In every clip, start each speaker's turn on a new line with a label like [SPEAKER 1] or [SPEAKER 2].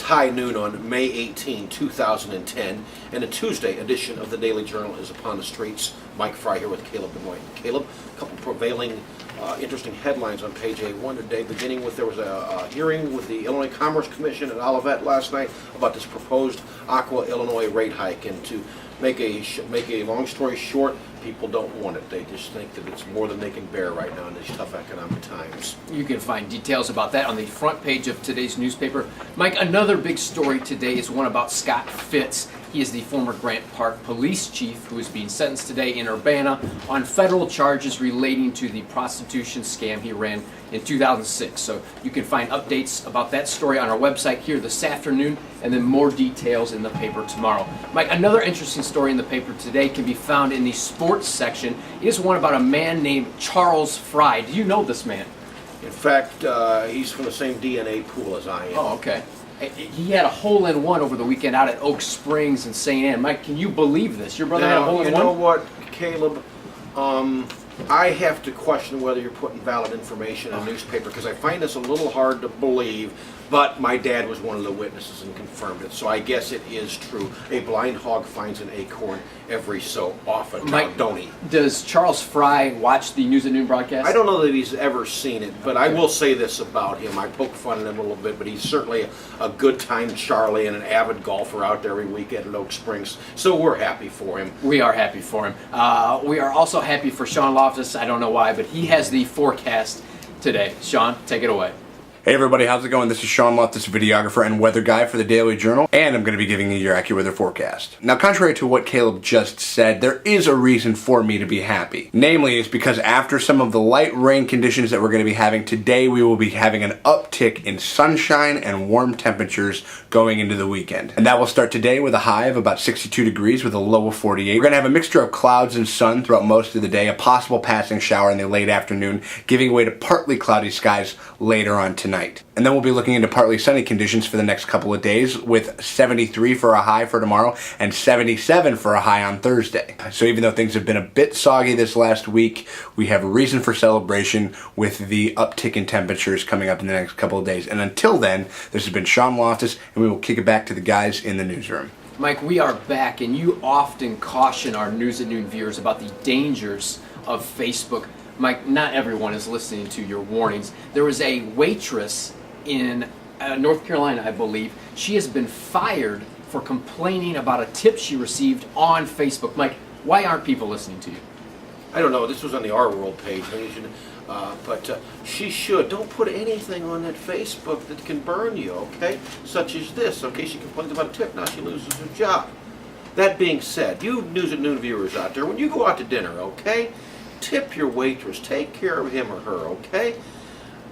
[SPEAKER 1] high noon on May 18, 2010, and a Tuesday edition of the Daily Journal is upon the streets. Mike Fry here with Caleb Benoit. Caleb, a couple prevailing interesting headlines on page A1 today, beginning with there was a hearing with the Illinois Commerce Commission at Olivet last night about this proposed Aqua Illinois rate hike, and to make a long story short, people don't want it. They just think that it's more than they can bear right now in these tough economic times.
[SPEAKER 2] You can find details about that on the front page of today's newspaper. Mike, another big story today is one about Scott Fitz. He is the former Grant Park police chief who is being sentenced today in Urbana on federal charges relating to the prostitution scam he ran in 2006. So you can find updates about that story on our website here this afternoon, and then more details in the paper tomorrow. Mike, another interesting story in the paper today can be found in the sports section. It is one about a man named Charles Fry. Do you know this man?
[SPEAKER 1] In fact, he's from the same DNA pool as I am.
[SPEAKER 2] Oh, okay. He had a hole-in-one over the weekend out at Oak Springs and St. Anne. Mike, can you believe this? Your brother had a hole-in-one?
[SPEAKER 1] You know what, Caleb? I have to question whether you're putting valid information in a newspaper, because I find this a little hard to believe, but my dad was one of the witnesses and confirmed it, so I guess it is true. A blind hog finds an acorn every so often,
[SPEAKER 2] Mike,
[SPEAKER 1] don't he?
[SPEAKER 2] Does Charles Fry watch the News at Noon broadcast?
[SPEAKER 1] I don't know that he's ever seen it, but I will say this about him. I poke fun at him a little bit, but he's certainly a good time Charlie and an avid golfer out there every weekend at Oak Springs, so we're happy for him.
[SPEAKER 2] We are happy for him. We are also happy for Sean Loftus. I don't know why, but he has the forecast today. Sean, take it away.
[SPEAKER 3] Hey everybody, how's it going? This is Sean Loftus, videographer and weather guy for the Daily Journal, and I'm going to be giving you your accurate weather forecast. Now, contrary to what Caleb just said, there is a reason for me to be happy. Namely, it's because after some of the light rain conditions that we're going to be having today, we will be having an uptick in sunshine and warm temperatures going into the weekend. And that will start today with a high of about 62 degrees with a low of 48. We're going to have a mixture of clouds and sun throughout most of the day, a possible passing shower in the late afternoon, giving way to partly cloudy skies later on tonight. And then we'll be looking into partly sunny conditions for the next couple of days, with 73 for a high for tomorrow and 77 for a high on Thursday. So even though things have been a bit soggy this last week, we have a reason for celebration with the uptick in temperatures coming up in the next couple of days. And until then, this has been Sean Loftus, and we will kick it back to the guys in the newsroom.
[SPEAKER 2] Mike, we are back, and you often caution our News at Noon viewers about the dangers of Facebook. Mike, not everyone is listening to your warnings. There was a waitress in North Carolina, I believe. She has been fired for complaining about a tip she received on Facebook. Mike, why aren't people listening to you?
[SPEAKER 1] I don't know. This was on the Our World page, but she should. Don't put anything on that Facebook that can burn you, okay? Such as this, okay? She complains about a tip, now she loses her job. That being said, you News at Noon viewers out there, when you go out to dinner, okay? Tip your waitress. Take care of him or her, okay?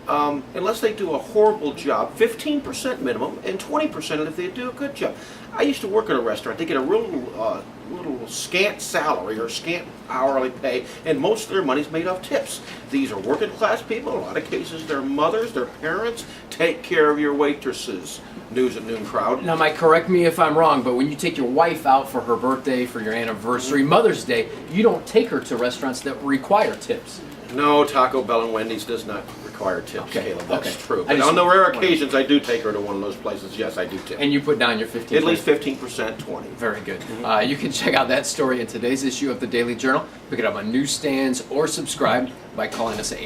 [SPEAKER 1] Unless they do a horrible job, 15% minimum, and 20% if they do a good job. I used to work at a restaurant. They get a little scant salary or scant hourly pay, and most of their money's made off tips. These are working class people. In a lot of cases, their mothers, their parents. Take care of your waitresses. News at Noon crowd.
[SPEAKER 2] Now, Mike, correct me if I'm wrong, but when you take your wife out for her birthday, for your anniversary, Mother's Day, you don't take her to restaurants that require tips.
[SPEAKER 1] No, Taco Bell and Wendy's does not require tips,
[SPEAKER 2] Okay,
[SPEAKER 1] Caleb. That's
[SPEAKER 2] okay.
[SPEAKER 1] true. But on the rare occasions I do take her to one of those places, yes, I do tip.
[SPEAKER 2] And you put down your 15%.
[SPEAKER 1] At least 15%, 20.
[SPEAKER 2] Very good. You can check out that story in today's issue of the Daily Journal. Pick it up on newsstands or subscribe by calling us at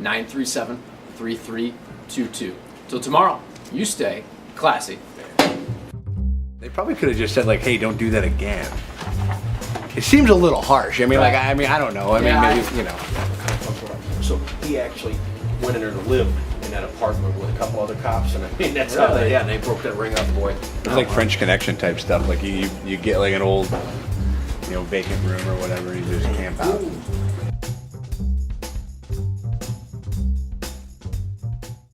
[SPEAKER 2] 815-937-3322. Till tomorrow, you stay classy.
[SPEAKER 3] They probably could have just said, like, hey, don't do that again. It seems a little harsh. I mean, like, I don't know. I mean, maybe, you know.
[SPEAKER 1] So he actually went in there to live in that apartment with a couple other cops, and I mean, that's how they broke that ring up, boy.
[SPEAKER 3] It's like French Connection type stuff. Like you get like an old, vacant room or whatever. You just camp out.